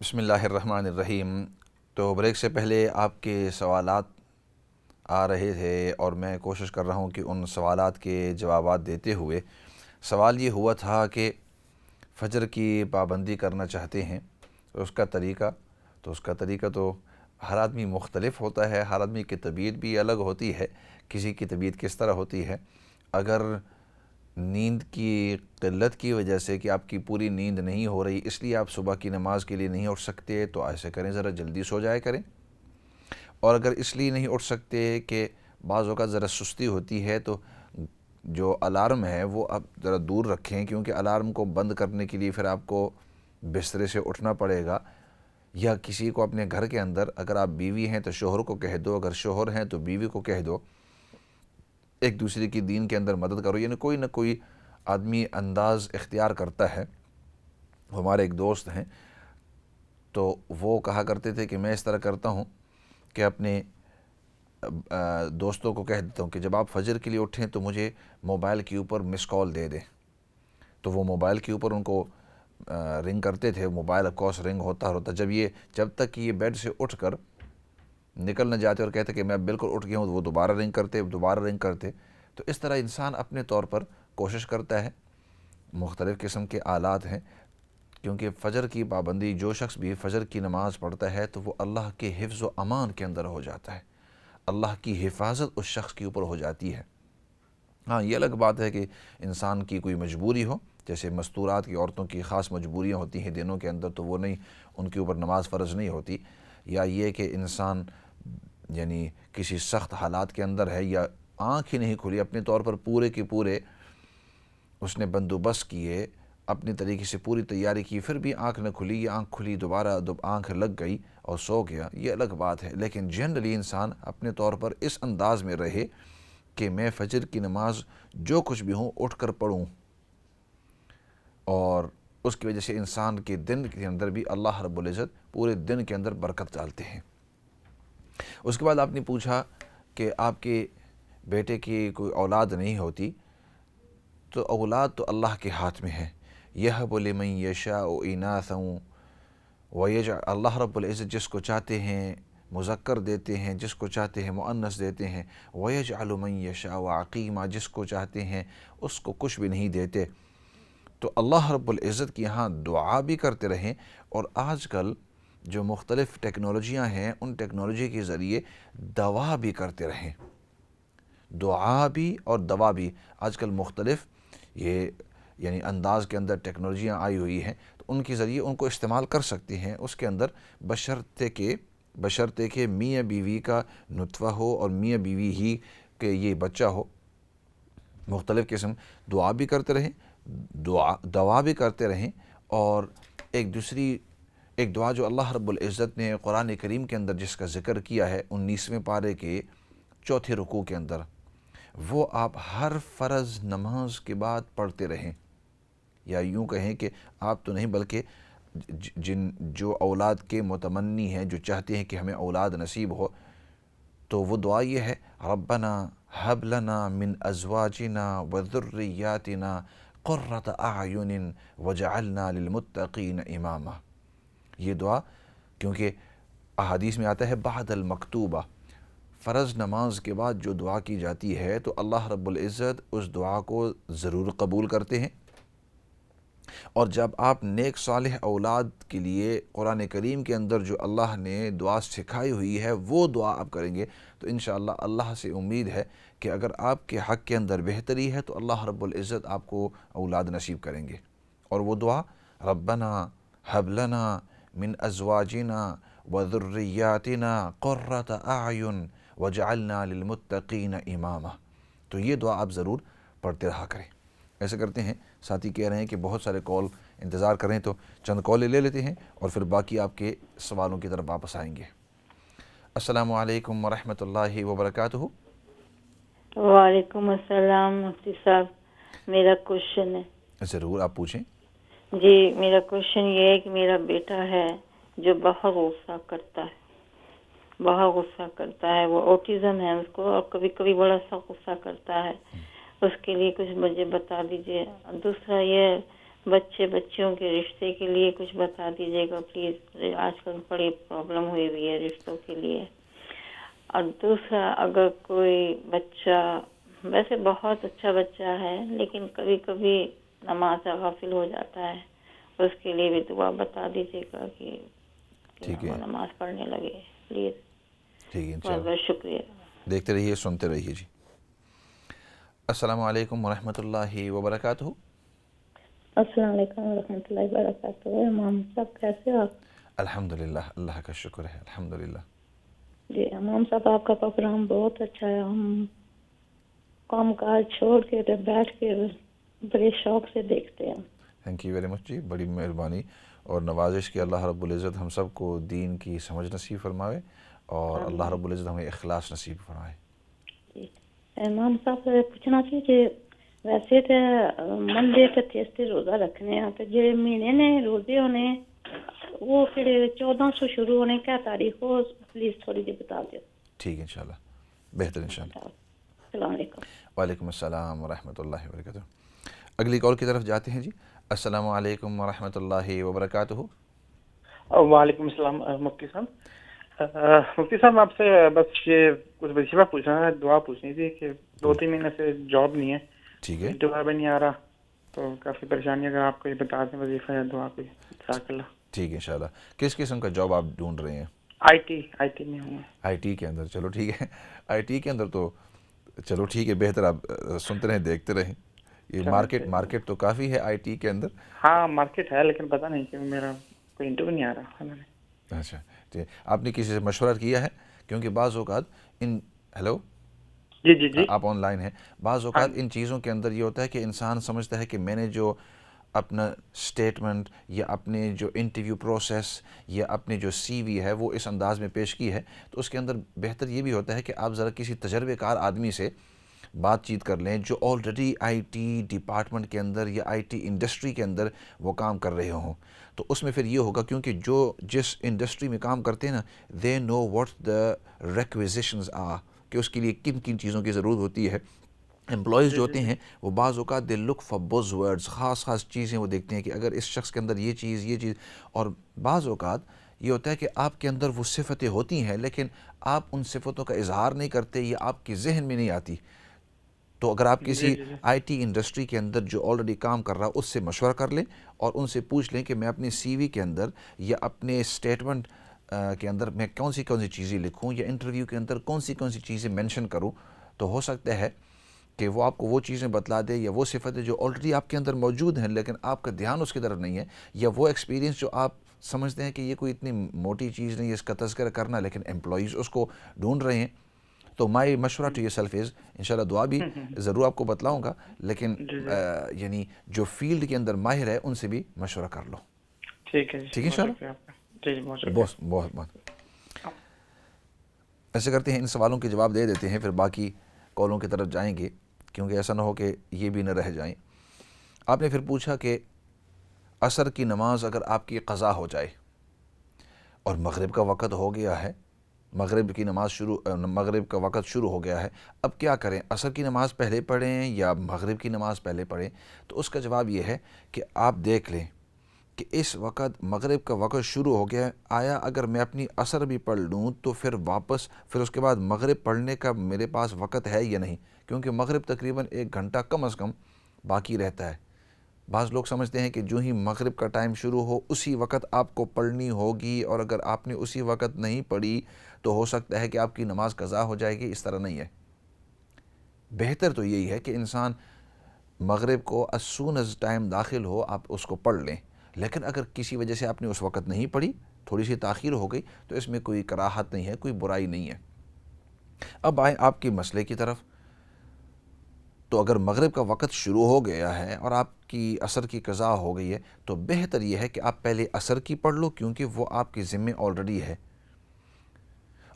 بسم اللہ الرحمن الرحیم۔ تو بریک سے پہلے آپ کے سوالات آ رہے تھے اور میں کوشش کر رہا ہوں کہ ان سوالات کے جوابات دیتے ہوئے، سوال یہ ہوا تھا کہ فجر کی پابندی کرنا چاہتے ہیں تو اس کا طریقہ تو ہر آدمی مختلف ہوتا ہے، ہر آدمی کی طبیعت بھی الگ ہوتی ہے، کسی کی طبیعت کس طرح ہوتی ہے۔ اگر نیند کی قلت کی وجہ سے کہ آپ کی پوری نیند نہیں ہو رہی اس لیے آپ صبح کی نماز کے لیے نہیں اٹھ سکتے تو ایسے کریں، ذرا جلدی سو جایا کریں۔ اور اگر اس لیے نہیں اٹھ سکتے کہ بعض اوقات ذرا سستی ہوتی ہے تو جو الارم ہے وہ آپ ذرا دور رکھیں، کیونکہ الارم کو بند کرنے کے لیے پھر آپ کو بسترے سے اٹھنا پڑے گا، یا کسی کو اپنے گھر کے اندر، اگر آپ بیوی ہیں تو شوہر کو کہہ دو، اگر شوہر ہیں تو بیوی کو کہہ دو، ایک دوسرے کی دین کے اندر مدد کرو، یعنی کوئی نہ کوئی آدمی انداز اختیار کرتا ہے۔ ہمارے ایک دوست ہیں تو وہ کہا کرتے تھے کہ میں اس طرح کرتا ہوں کہ اپنے دوستوں کو کہہ دیتا ہوں کہ جب آپ فجر کے لیے اٹھیں تو مجھے موبائل کے اوپر مس کال دے دیں، تو وہ موبائل کے اوپر ان کو رنگ کرتے تھے، موبائل آف کورس رنگ ہوتا جب تک کہ یہ بیڈ سے اٹھ کر نکل نہ جاتے اور کہتے کہ میں بالکل اٹھ گیا ہوں، وہ دوبارہ رنگ کرتے۔ تو اس طرح انسان اپنے طور پر کوشش کرتا ہے، مختلف قسم کے آلات ہیں، کیونکہ فجر کی پابندی، جو شخص بھی فجر کی نماز پڑھتا ہے تو وہ اللہ کے حفظ و امان کے اندر ہو جاتا ہے، اللہ کی حفاظت اس شخص کے اوپر ہو جاتی ہے۔ ہاں، یہ الگ بات ہے کہ انسان کی کوئی مجبوری ہو، جیسے مستورات کی عورتوں کی خاص مجبوریاں ہوتی ہیں دنوں کے اندر، تو وہ نہیں، ان کے اوپر نماز فرض نہیں ہوتی، یا یہ کہ انسان یعنی کسی سخت حالات کے اندر ہے یا آنکھ ہی نہیں کھلی، اپنے طور پر پورے کے پورے اس نے بندوبست کیے، اپنی طریقے سے پوری تیاری کی، پھر بھی آنکھ نہ کھلی یا آنکھ کھلی دوبارہ آنکھ لگ گئی اور سو گیا، یہ الگ بات ہے۔ لیکن جنرلی انسان اپنے طور پر اس انداز میں رہے کہ میں فجر کی نماز جو کچھ بھی ہوں اٹھ کر پڑھوں، اور اس کی وجہ سے انسان کے دن کے اندر بھی اللہ رب العزت پورے دن کے اندر برکت ڈالتے ہیں۔ اس کے بعد آپ نے پوچھا کہ آپ کے بیٹے کی کوئی اولاد نہیں ہوتی، تو اولاد تو اللہ کے ہاتھ میں ہے، یَهْبُ لِمَن یَشَاءُ إِنَاثًا وَيَجْعَلُ، اللہ رب العزت جس کو چاہتے ہیں مذکر دیتے ہیں، جس کو چاہتے ہیں مؤنث دیتے ہیں، وَيَجْعَلُ مَن يَشَاءُ عَقِيمًا، جس کو چاہتے ہیں اس کو کچھ بھی نہیں دیتے۔ تو اللہ رب العزت کی یہاں دعا بھی کرتے رہیں، اور آج کل جو مختلف ٹیکنالوجیاں ہیں ان ٹیکنالوجی کے ذریعے دوا بھی کرتے رہیں، دعا بھی اور دوا بھی۔ آج کل مختلف یہ یعنی انداز کے اندر ٹیکنالوجیاں آئی ہوئی ہیں، تو ان کے ذریعے ان کو استعمال کر سکتے ہیں، اس کے اندر بشرطے کہ میاں بیوی کا نطفہ ہو اور میاں بیوی ہی کہ یہ بچہ ہو۔ مختلف قسم دعا بھی کرتے رہیں، دعا بھی کرتے رہیں، اور ایک دعا جو اللہ رب العزت نے قرآن کریم کے اندر جس کا ذکر کیا ہے 19ویں پارے کے 4تھے رکوع کے اندر، وہ آپ ہر فرض نماز کے بعد پڑھتے رہیں، یا یوں کہیں کہ آپ تو نہیں بلکہ جو اولاد کے متمنی ہیں، جو چاہتے ہیں کہ ہمیں اولاد نصیب ہو، تو وہ دعا یہ ہے، ربنا ہب لنا من ازواجنا وذریاتنا قرۃ اعین وجعلنا للمتقین اماما۔ یہ دعا کیونکہ احادیث میں آتا ہے بعد المکتوبہ، فرض نماز کے بعد جو دعا کی جاتی ہے تو اللہ رب العزت اس دعا کو ضرور قبول کرتے ہیں، اور جب آپ نیک صالح اولاد کے لیے قرآن کریم کے اندر جو اللہ نے دعا سکھائی ہوئی ہے وہ دعا آپ کریں گے تو انشاءاللہ اللہ سے امید ہے کہ اگر آپ کے حق کے اندر بہتری ہے تو اللہ رب العزت آپ کو اولاد نصیب کریں گے۔ اور وہ دعا ربنا ہب لنا من ازواجنا وذریاتنا قرۃ اعین وجعلنا للمتقین اماما۔ تو یہ دعا آپ ضرور پڑھتے رہا کریں۔ ایسے کرتے ہیں، ساتھی کہہ رہے ہیں کہ بہت سارے کال انتظار کریں، تو چند کالیں لے لیتے ہیں اور پھر باقی آپ کے سوالوں کی طرف واپس آئیں گے۔ السلام علیکم ورحمۃ اللہ وبرکاتہ۔ وعلیکم السلام مفتی صاحب، میرا کوشچن ہے۔ ضرور آپ پوچھیں۔ جی، میرا کوشچن یہ ہے کہ میرا بیٹا ہے جو بہت غصہ کرتا ہے، وہ اوٹیزم ہے اس کو، اور کبھی کبھی بڑا سا غصہ کرتا ہے، اس کے لیے کچھ مجھے بتا دیجیے۔ دوسرا یہ بچے بچیوں کے رشتے کے لیے کچھ بتا دیجیے گا پلیز. آج کل بڑی پرابلم ہوئی ہوئی ہے رشتوں کے لیے. اور دوسرا، اگر کوئی بچہ ویسے بہت اچھا بچہ ہے لیکن کبھی کبھی نماز سے غافل ہو جاتا ہے، اس کے لیے بھی دعا بتا دیجیے گا کہ ٹھیک وہ ہے، نماز پڑھنے لگے پلیز. ٹھیک ہے، بہت انشاءاللہ بہت شکریہ. دیکھتے رہیے، سنتے رہیے جی. السلام علیکم ورحمۃ اللہ وبرکاتہ. السلام علیکم ورحمۃ اللہ وبرکاتہ. امام صاحب کیسے ہو آپ؟ الحمدللہ، اللہ کا شکر ہے، الحمدللہ. جی امام صاحب، آپ کا پروگرام بہت اچھا ہے. ہم کام کاج چھوڑ کے تو بیٹھ کے بڑے شوق سے دیکھتے ہیں. تھینک یو ویری مچ جی، بڑی مہربانی اور نوازش کہ اللہ رب العزت ہم سب کو دین کی سمجھ نصیب فرماوے اور اللہ رب العزت ہمیں اخلاص نصیب فرمائے. جی امام صاحب پوچھنا سی کہ ویسے تو منڈے تے تیستے روزہ رکھنے ہیں، تو جڑے مہینے نے روزے ہونے وہ پھر 14 سے شروع ہونے کیا تاریخ ہو پلیز تھوڑی جی بتا دو. ٹھیک ہے انشاءاللہ، بہتر انشاءاللہ. السلام علیکم. وعلیکم السلام ورحمۃ اللہ وبرکاتہ. اگلی کال کی طرف جاتے ہیں جی. السلام علیکم ورحمۃ اللہ وبرکاتہ. وعلیکم السلام مفتی صاحب. مفتی صاحب آپ سے بس یہ کچھ وظیفہ پوچھنا ہے، دعا پوچھنی تھی کہ 2-3 مہینے سے جاب نہیں ہے، ٹھیک ہے، دعا بھی نہیں آ رہا تو کافی پریشانی. اگر آپ کو یہ بتا دیں وظیفہ یا دعا کوئی، جزاک اللہ. ٹھیک ہے انشاءاللہ. کس قسم کا جاب آپ ڈھونڈ رہے ہیں؟ آئی ٹی میں ہوں. آئی ٹی کے اندر؟ چلو ٹھیک ہے، آئی ٹی کے اندر تو چلو ٹھیک ہے، بہتر. آپ سنتے رہیں، دیکھتے رہیں. یہ مارکیٹ تو کافی ہے آئی ٹی کے اندر. ہاں مارکیٹ ہے لیکن پتہ نہیں کہ میرا کوئی انٹرویو نہیں آ رہا. اچھا ٹھیک. آپ نے کسی سے مشورہ کیا ہے؟ کیونکہ بعض اوقات ہیلو، جی آپ آن لائن ہیں. بعض ہاں اوقات ان چیزوں کے اندر یہ ہوتا ہے کہ انسان سمجھتا ہے کہ میں نے جو اپنا سٹیٹمنٹ یا اپنے جو انٹرویو پروسیس یا اپنے جو سی وی ہے وہ اس انداز میں پیش کی ہے، تو اس کے اندر بہتر یہ بھی ہوتا ہے کہ آپ ذرا کسی تجربے کار آدمی سے بات چیت کر لیں جو آلریڈی آئی ٹی ڈپارٹمنٹ کے اندر یا آئی ٹی انڈسٹری کے اندر وہ کام کر رہے ہوں. تو اس میں پھر یہ ہوگا، کیونکہ جو جس انڈسٹری میں کام کرتے ہیں نا، دے نو واٹ دا ریکویزیشنز آر، کہ اس کے لیے کن کن چیزوں کی ضرورت ہوتی ہے. امپلائیز جو ہوتے ہیں وہ بعض اوقات دے لک فار بز ورڈز، خاص چیزیں وہ دیکھتے ہیں کہ اگر اس شخص کے اندر یہ چیز. اور بعض اوقات یہ ہوتا ہے کہ آپ کے اندر وہ صفتیں ہوتی ہیں لیکن آپ ان صفتوں کا اظہار نہیں کرتے یا آپ کے ذہن میں نہیں آتی. تو اگر آپ کسی آئی ٹی انڈسٹری کے اندر جو آلریڈی کام کر رہا اس سے مشورہ کر لیں اور ان سے پوچھ لیں کہ میں اپنے سی وی کے اندر یا اپنے اسٹیٹمنٹ کے اندر میں کون سی چیزیں لکھوں یا انٹرویو کے اندر کون سی چیزیں مینشن کروں. تو ہو سکتا ہے کہ وہ آپ کو وہ چیزیں بتلا دے یا وہ صفتیں جو آلریڈی آپ کے اندر موجود ہیں لیکن آپ کا دھیان اس کی طرف نہیں ہے، یا وہ ایکسپیرینس جو آپ سمجھتے ہیں کہ یہ کوئی اتنی موٹی چیز نہیں ہے اس کا تذکرہ کرنا، لیکن امپلائیز اس کو ڈھونڈ رہے ہیں. تو مائی مشورہ ٹو یور سیلف از، انشاءاللہ دعا بھی ضرور آپ کو بتلاؤں گا، لیکن یعنی جو فیلڈ کے اندر ماہر ہے ان سے بھی مشورہ کر لو. ٹھیک ہے ٹھیک ہے انشاءاللہ. بہت ایسے کرتے ہیں، ان سوالوں کے جواب دے دیتے ہیں، پھر باقی کالوں کی طرف جائیں گے کیونکہ ایسا نہ ہو کہ یہ بھی نہ رہ جائیں. آپ نے پھر پوچھا کہ عصر کی نماز اگر آپ کی قضا ہو جائے اور مغرب کا وقت ہو گیا ہے، مغرب کا وقت شروع ہو گیا ہے، اب کیا کریں؟ عصر کی نماز پہلے پڑھیں یا مغرب کی نماز پہلے پڑھیں؟ تو اس کا جواب یہ ہے کہ آپ دیکھ لیں کہ اس وقت مغرب کا وقت شروع ہو گیا ہے، آیا اگر میں اپنی عصر بھی پڑھ لوں تو پھر اس کے بعد مغرب پڑھنے کا میرے پاس وقت ہے یا نہیں؟ کیونکہ مغرب تقریباً 1 گھنٹہ کم از کم باقی رہتا ہے. بعض لوگ سمجھتے ہیں کہ جو ہی مغرب کا ٹائم شروع ہو اسی وقت آپ کو پڑھنی ہوگی، اور اگر آپ نے اسی وقت نہیں پڑھی تو ہو سکتا ہے کہ آپ کی نماز قضا ہو جائے گی. اس طرح نہیں ہے. بہتر تو یہی ہے کہ انسان مغرب کو as soon as ٹائم داخل ہو آپ اس کو پڑھ لیں، لیکن اگر کسی وجہ سے آپ نے اس وقت نہیں پڑھی، تھوڑی سی تاخیر ہو گئی، تو اس میں کوئی کراہت نہیں ہے، کوئی برائی نہیں ہے. اب آئیں آپ کے مسئلے کی طرف. تو اگر مغرب کا وقت شروع ہو گیا ہے اور آپ کی عصر کی قضا ہو گئی ہے تو بہتر یہ ہے کہ آپ پہلے عصر کی پڑھ لو، کیونکہ وہ آپ کے ذمہ آلریڈی ہے،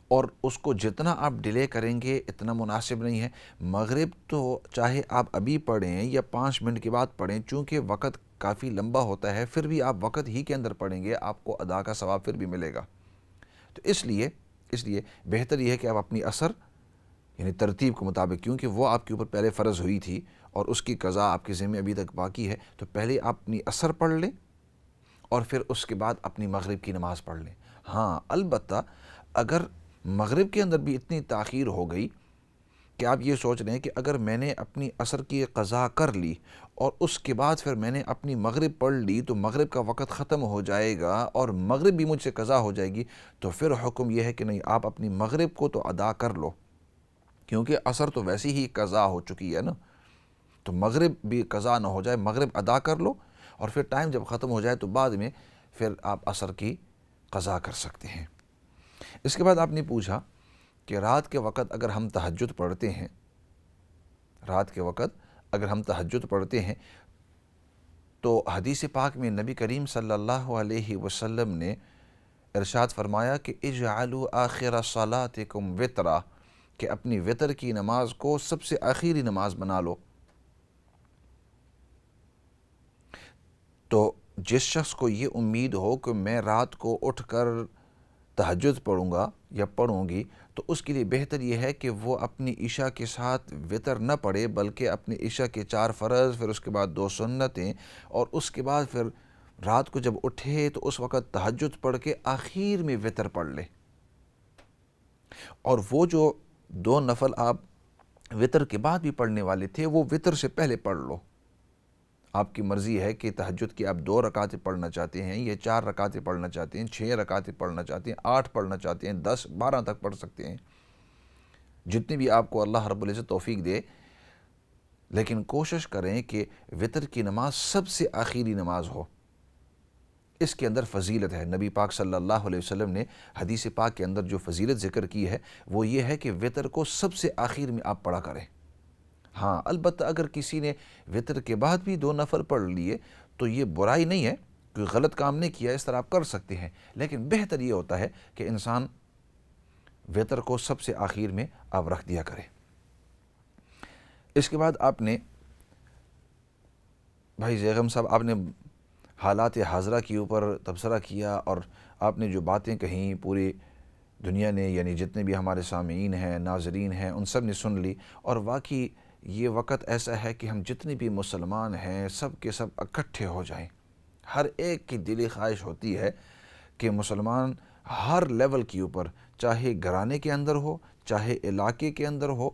اور اس کو جتنا آپ ڈیلے کریں گے اتنا مناسب نہیں ہے. مغرب تو چاہے آپ ابھی پڑھیں یا 5 منٹ کے بعد پڑھیں، چونکہ وقت کافی لمبا ہوتا ہے، پھر بھی آپ وقت ہی کے اندر پڑھیں گے، آپ کو ادا کا ثواب پھر بھی ملے گا. تو اس لیے بہتر یہ ہے کہ آپ اپنی عصر یعنی ترتیب کے مطابق، کیونکہ وہ آپ کے اوپر پہلے فرض ہوئی تھی اور اس کی قضا آپ کے ذمہ ابھی تک باقی ہے، تو پہلے آپ اپنی عصر پڑھ لیں اور پھر اس کے بعد اپنی مغرب کی نماز پڑھ لیں۔ ہاں البتہ اگر مغرب کے اندر بھی اتنی تاخیر ہو گئی کہ آپ یہ سوچ رہے ہیں کہ اگر میں نے اپنی عصر کی قضا کر لی اور اس کے بعد پھر میں نے اپنی مغرب پڑھ لی تو مغرب کا وقت ختم ہو جائے گا اور مغرب بھی مجھ سے قضا ہو جائے گی، تو پھر حکم یہ ہے کہ نہیں، آپ اپنی مغرب کو تو ادا کر لو، کیونکہ عصر تو ویسی ہی قضا ہو چکی ہے نا، تو مغرب بھی قضا نہ ہو جائے، مغرب ادا کر لو اور پھر ٹائم جب ختم ہو جائے تو بعد میں پھر آپ عصر کی قضا کر سکتے ہیں۔ اس کے بعد آپ نے پوچھا کہ رات کے وقت اگر ہم تہجد پڑھتے ہیں، رات کے وقت اگر ہم تہجد پڑھتے ہیں تو حدیث پاک میں نبی کریم صلی اللہ علیہ وسلم نے ارشاد فرمایا کہ اجعلوا آخر صلاتکم وترا، کہ اپنی وتر کی نماز کو سب سے آخری نماز بنا لو۔ تو جس شخص کو یہ امید ہو کہ میں رات کو اٹھ کر تہجد پڑھوں گا یا پڑھوں گی، تو اس کے لیے بہتر یہ ہے کہ وہ اپنی عشاء کے ساتھ وتر نہ پڑھے، بلکہ اپنی عشاء کے 4 فرض، پھر اس کے بعد 2 سنتیں، اور اس کے بعد پھر رات کو جب اٹھے تو اس وقت تہجد پڑھ کے آخر میں وتر پڑھ لے۔ اور وہ جو 2 نفل آپ وتر کے بعد بھی پڑھنے والے تھے وہ وتر سے پہلے پڑھ لو۔ آپ کی مرضی ہے کہ تہجد کی آپ 2 رکعتیں پڑھنا چاہتے ہیں، یا 4 رکعتیں پڑھنا چاہتے ہیں، 6 رکعتیں پڑھنا چاہتے ہیں، 8 پڑھنا چاہتے ہیں، 10 12 تک پڑھ سکتے ہیں، جتنی بھی آپ کو اللہ رب العزت توفیق دے، لیکن کوشش کریں کہ وتر کی نماز سب سے آخری نماز ہو۔ اس کے اندر فضیلت ہے، نبی پاک صلی اللہ علیہ وسلم نے حدیث پاک کے اندر جو فضیلت ذکر کی ہے وہ یہ ہے کہ وتر کو سب سے آخر میں آپ پڑھا کریں۔ ہاں البتہ اگر کسی نے وتر کے بعد بھی 2 نفل پڑھ لیے تو یہ برائی نہیں ہے، کوئی غلط کام نہیں کیا، اس طرح آپ کر سکتے ہیں، لیکن بہتر یہ ہوتا ہے کہ انسان وتر کو سب سے آخر میں آپ رکھ دیا کرے۔ اس کے بعد آپ نے بھائی زیغم صاحب، آپ نے حالات حاضرہ کے اوپر تبصرہ کیا اور آپ نے جو باتیں کہیں پوری دنیا نے، یعنی جتنے بھی ہمارے سامعین ہیں، ناظرین ہیں، ان سب نے سن لی، اور واقعی یہ وقت ایسا ہے کہ ہم جتنے بھی مسلمان ہیں سب کے سب اکٹھے ہو جائیں۔ ہر ایک کی دلی خواہش ہوتی ہے کہ مسلمان ہر لیول کے اوپر، چاہے گھرانے کے اندر ہو، چاہے علاقے کے اندر ہو،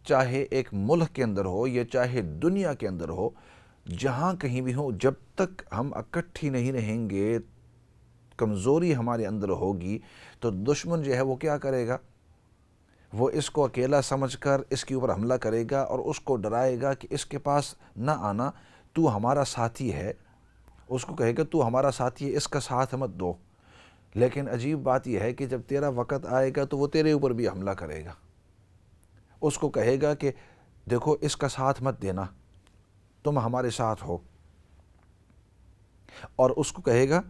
چاہے ایک ملک کے اندر ہو، یا چاہے دنیا کے اندر ہو، جہاں کہیں بھی ہو، جب تک ہم اکٹھی نہیں رہیں گے، کمزوری ہمارے اندر ہوگی، تو دشمن جو ہے وہ کیا کرے گا؟ وہ اس کو اکیلا سمجھ کر اس کے اوپر حملہ کرے گا اور اس کو ڈرائے گا کہ اس کے پاس نہ آنا، تو ہمارا ساتھی ہے، اس کو کہے گا تو ہمارا ساتھی ہے، اس کا ساتھ مت دو۔ لیکن عجیب بات یہ ہے کہ جب تیرا وقت آئے گا تو وہ تیرے اوپر بھی حملہ کرے گا، اس کو کہے گا کہ دیکھو اس کا ساتھ مت دینا، تم ہمارے ساتھ ہو، اور اس کو کہے گا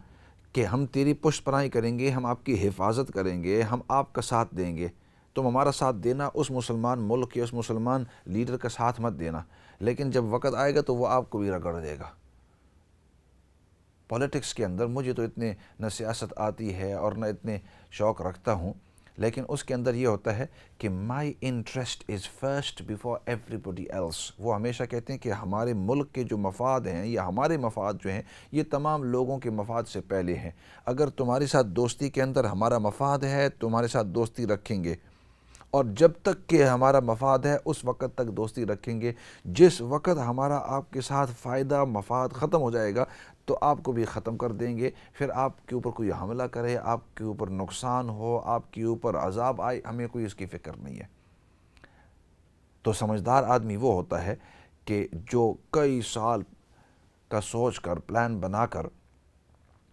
کہ ہم تیری پشت پناہی کریں گے، ہم آپ کی حفاظت کریں گے، ہم آپ کا ساتھ دیں گے، تم ہمارا ساتھ دینا، اس مسلمان ملک کے اس مسلمان لیڈر کا ساتھ مت دینا۔ لیکن جب وقت آئے گا تو وہ آپ کو بھی رگڑ دے گا۔ پولیٹکس کے اندر مجھے تو اتنے نہ سیاست آتی ہے اور نہ اتنے شوق رکھتا ہوں، لیکن اس کے اندر یہ ہوتا ہے کہ my interest is first before everybody else. وہ ہمیشہ کہتے ہیں کہ ہمارے ملک کے جو مفاد ہیں یا ہمارے مفاد جو ہیں یہ تمام لوگوں کے مفاد سے پہلے ہیں۔ اگر تمہارے ساتھ دوستی کے اندر ہمارا مفاد ہے، تمہارے ساتھ دوستی رکھیں گے، اور جب تک کہ ہمارا مفاد ہے اس وقت تک دوستی رکھیں گے۔ جس وقت ہمارا آپ کے ساتھ فائدہ مفاد ختم ہو جائے گا تو آپ کو بھی ختم کر دیں گے، پھر آپ کے اوپر کوئی حملہ کرے، آپ کے اوپر نقصان ہو، آپ کے اوپر عذاب آئے، ہمیں کوئی اس کی فکر نہیں ہے۔ تو سمجھدار آدمی وہ ہوتا ہے کہ جو کئی سال کا سوچ کر، پلان بنا کر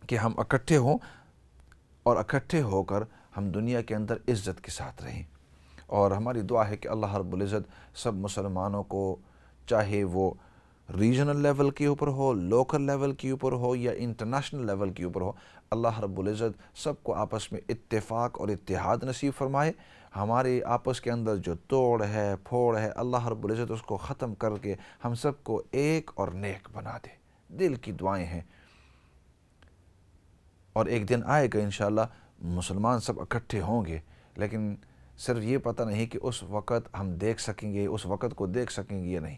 کہ ہم اکٹھے ہوں اور اکٹھے ہو کر ہم دنیا کے اندر عزت کے ساتھ رہیں۔ اور ہماری دعا ہے کہ اللہ رب العزت سب مسلمانوں کو، چاہے وہ ریجنل لیول کے اوپر ہو، لوکل لیول کے اوپر ہو یا انٹرنیشنل لیول کے اوپر ہو، اللہ رب العزت سب کو آپس میں اتفاق اور اتحاد نصیب فرمائے۔ ہمارے آپس کے اندر جو توڑ ہے، پھوڑ ہے، اللہ رب العزت اس کو ختم کر کے ہم سب کو ایک اور نیک بنا دے۔ دل کی دعائیں ہیں، اور ایک دن آئے گا انشاءاللہ مسلمان سب اکٹھے ہوں گے، لیکن صرف یہ پتہ نہیں کہ اس وقت ہم دیکھ سکیں گے، اس وقت کو دیکھ سکیں گے یا نہیں،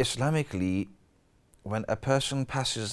Islamically, when a person passes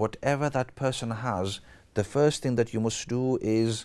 whatever that person has, the first thing that you must do is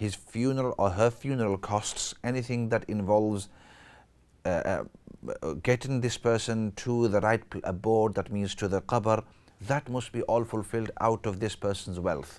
his funeral or her funeral costs, anything that involves getting this person to the right abode, that means to the qabr, that must be all fulfilled out of this person's wealth.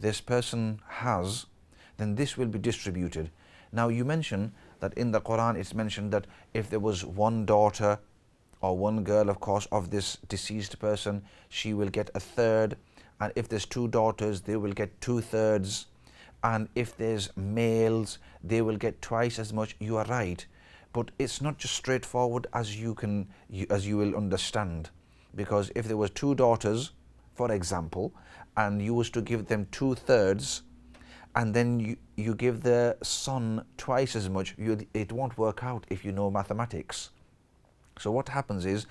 this person has, then this will be distributed. Now you mentioned that in the Quran it's mentioned that if there was one daughter or one girl, of course, of this deceased person, she will get a third, and if there's two daughters, they will get 2/3, and if there's males, they will get twice as much. You are right, but it's not just straightforward as you will understand. Because if there was two daughters, for example, and you was to give them 2/3, and then you give the son twice as much, it won't work out if you know mathematics. So what happens is,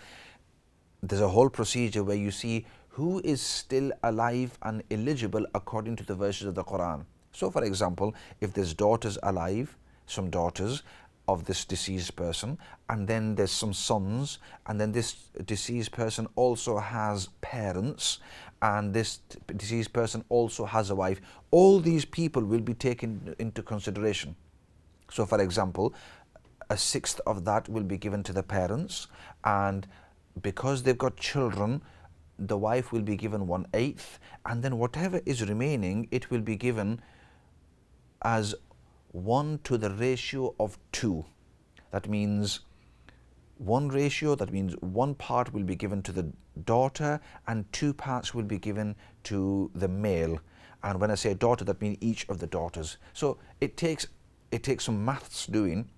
there's a whole procedure where you see who is still alive and eligible according to the verses of the Quran. So for example, if there's daughters alive, some daughters of this deceased person, and then there's some sons, and then this deceased person also has parents, and this deceased person also has a wife, all these people will be taken into consideration. So for example, 1/6 of that will be given to the parents, and because they've got children, the wife will be given 1/8, and then whatever is remaining, it will be given as 1 to the ratio of 2. That means one ratio, that means one part will be given to the daughter and 2 parts will be given to the male. And when I say daughter, that means each of the daughters. So it takes some maths doing,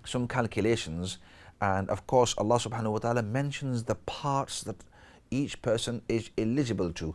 some calculations, and of course Allah subhanahu wa ta'ala mentions the parts that each person is eligible to.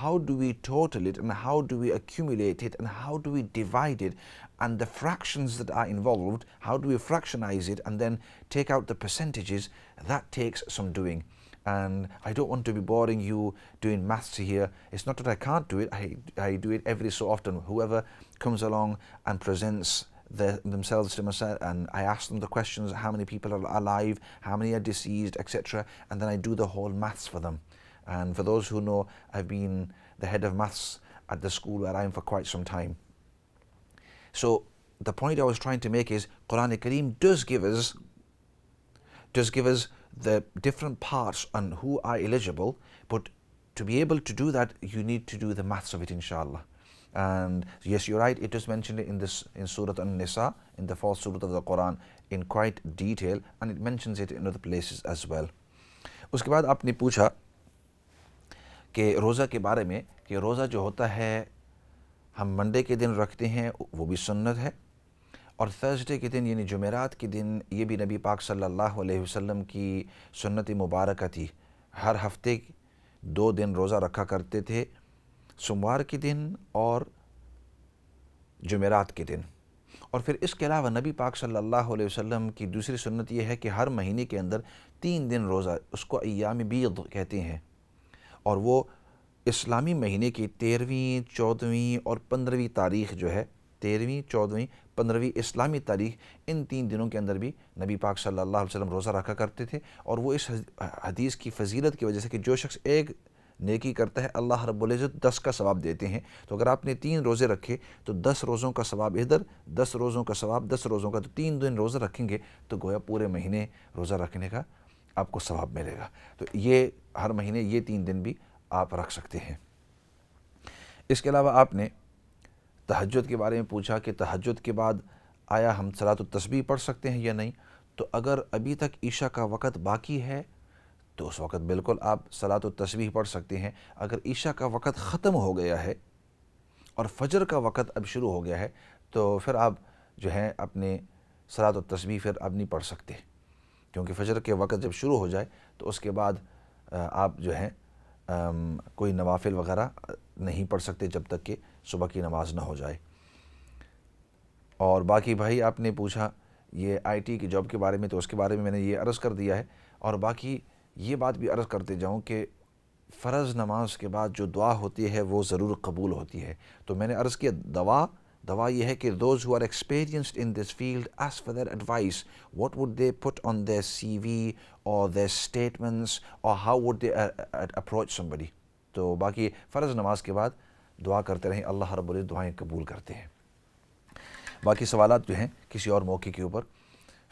how do we total it and how do we accumulate it and how do we divide it, and the fractions that are involved, how do we fractionize it and then take out the percentages, that takes some doing. And I don't want to be boring you doing maths here. It's not that I can't do it, I do it every so often. Whoever comes along and presents themselves to myself, and I ask them the questions, how many people are alive, how many are deceased, etc., and then I do the whole maths for them. And for those who know, I've been the head of maths at the school where I am for quite some time. So the point I was trying to make is, Quran Kareem does give us just give us the different parts on who are eligible, but to be able to do that, you need to do the maths of it, inshallah. And yes, you're right, it is mentioned in Surah An-Nisa, in the 4th Surah of the Quran, in quite detail, and it mentions it in other places as well. اس کے بعد آپ نے پوچھا کہ روزہ کے بارے میں کہ روزہ جو ہوتا ہے ہم منڈے کے دن رکھتے ہیں وہ بھی سنت ہے، اور تھرسڈے کے دن یعنی جمعرات کے دن یہ بھی نبی پاک صلی اللہ علیہ وسلم کی سنت مبارکہ تھی. ہر ہفتے 2 دن روزہ رکھا کرتے تھے، سوموار کے دن اور جمعرات کے دن. اور پھر اس کے علاوہ نبی پاک صلی اللہ علیہ وسلم کی دوسری سنت یہ ہے کہ ہر مہینے کے اندر 3 دن روزہ، اس کو ایام بیض کہتے ہیں، اور وہ اسلامی مہینے کی 13ویں، 14ویں اور 15ویں تاریخ جو ہے، 13ویں، 14ویں، 15ویں اسلامی تاریخ، ان 3 دنوں کے اندر بھی نبی پاک صلی اللہ علیہ وسلم روزہ رکھا کرتے تھے. اور وہ اس حدیث کی فضیلت کی وجہ سے کہ جو شخص ایک نیکی کرتا ہے اللہ رب العزت 10 کا ثواب دیتے ہیں. تو اگر آپ نے 3 روزے رکھے تو 10 روزوں کا ثواب ادھر، 10 روزوں کا ثواب 10 روزوں کا، تو 3 دن روزہ رکھیں گے تو گویا پورے مہینے روزہ رکھنے کا آپ کو ثواب ملے گا. تو یہ ہر مہینے یہ 3 دن بھی آپ رکھ سکتے ہیں. اس کے علاوہ آپ نے تہجد کے بارے میں پوچھا کہ تہجد کے بعد آیا ہم صلاۃ التسبیح پڑھ سکتے ہیں یا نہیں. تو اگر ابھی تک عشاء کا وقت باقی ہے تو اس وقت بالکل آپ صلاۃ التسبیح پڑھ سکتے ہیں. اگر عشاء کا وقت ختم ہو گیا ہے اور فجر کا وقت اب شروع ہو گیا ہے تو پھر آپ جو ہیں اپنے صلاۃ التسبیح پھر اب نہیں پڑھ سکتے، کیونکہ فجر کے وقت جب شروع ہو جائے تو اس کے بعد آپ جو ہیں کوئی نوافل وغیرہ نہیں پڑھ سکتے جب تک کہ صبح کی نماز نہ ہو جائے. اور باقی بھائی آپ نے پوچھا یہ آئی ٹی کی جاب کے بارے میں، تو اس کے بارے میں میں نے یہ عرض کر دیا ہے. اور باقی یہ بات بھی عرض کرتے جاؤں کہ فرض نماز کے بعد جو دعا ہوتی ہے وہ ضرور قبول ہوتی ہے. تو میں نے عرض کیا دعا یہ ہے کہ those who are experienced in this field, ask for their advice. What would they put on their CV or their statements, or how would they approach somebody. تو باقی فرض نماز کے بعد دعا کرتے رہیں، اللہ رب العزت دعائیں قبول کرتے ہیں. باقی سوالات جو ہیں کسی اور موقع کے اوپر،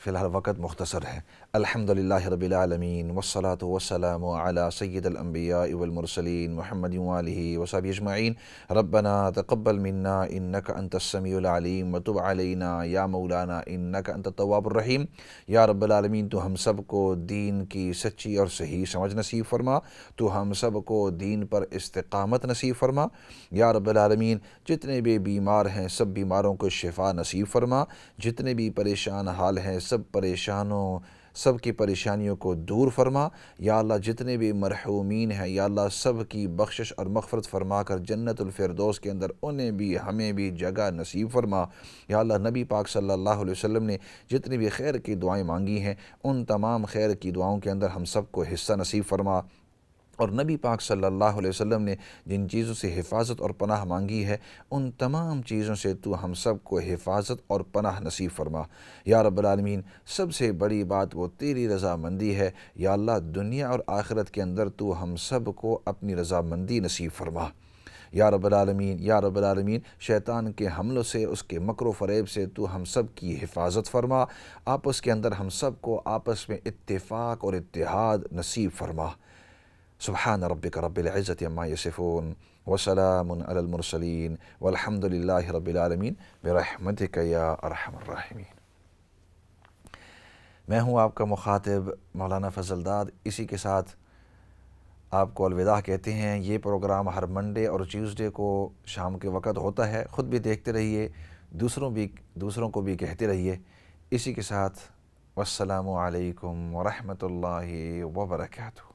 فی الحال وقت مختصر ہے. الحمدللہ رب العالمین والصلاة والسلام علی سید الانبیاء والمرسلین محمد وآلہ وصحبہ اجمعین. ربنا تقبل منا انک انت السمیع العلیم وتب علینا یا مولانا انک انت التواب الرحیم. یا رب العالمین تو ہم سب کو دین کی سچی اور صحیح سمجھ نصیب فرما، تو ہم سب کو دین پر استقامت نصیب فرما. یا رب العالمین جتنے بھی بیمار ہیں سب بیماروں کو شفا نصیب فرما، جتنے بھی پریشان حال ہیں سب کی پریشانیوں کو دور فرما. یا اللہ جتنے بھی مرحومین ہیں یا اللہ سب کی بخشش اور مغفرت فرما کر جنت الفردوس کے اندر انہیں بھی ہمیں بھی جگہ نصیب فرما. یا اللہ نبی پاک صلی اللہ علیہ وسلم نے جتنی بھی خیر کی دعائیں مانگی ہیں ان تمام خیر کی دعاؤں کے اندر ہم سب کو حصہ نصیب فرما. اور نبی پاک صلی اللہ علیہ وسلم نے جن چیزوں سے حفاظت اور پناہ مانگی ہے ان تمام چیزوں سے تو ہم سب کو حفاظت اور پناہ نصیب فرما. یا رب العالمین سب سے بڑی بات وہ تیری رضامندی ہے. یا اللہ دنیا اور آخرت کے اندر تو ہم سب کو اپنی رضامندی نصیب فرما. یا رب العالمین شیطان کے حملوں سے، اس کے مکر و فریب سے تو ہم سب کی حفاظت فرما. آپس کے اندر ہم سب کو آپس میں اتفاق اور اتحاد نصیب فرما. سبحان ربک رب العزت عما یصفون وسلام علی المرسلین والحمد للہ رب العالمین برحمتک یا ارحم الراحمین. میں ہوں آپ کا مخاطب مولانا فضل داد. اسی کے ساتھ آپ کو الوداع کہتے ہیں. یہ پروگرام ہر منڈے اور ٹیوزڈے کو شام کے وقت ہوتا ہے. خود بھی دیکھتے رہیے، دوسروں کو بھی کہتے رہیے. اسی کے ساتھ والسلام علیکم ورحمۃ اللہ وبرکاتہ.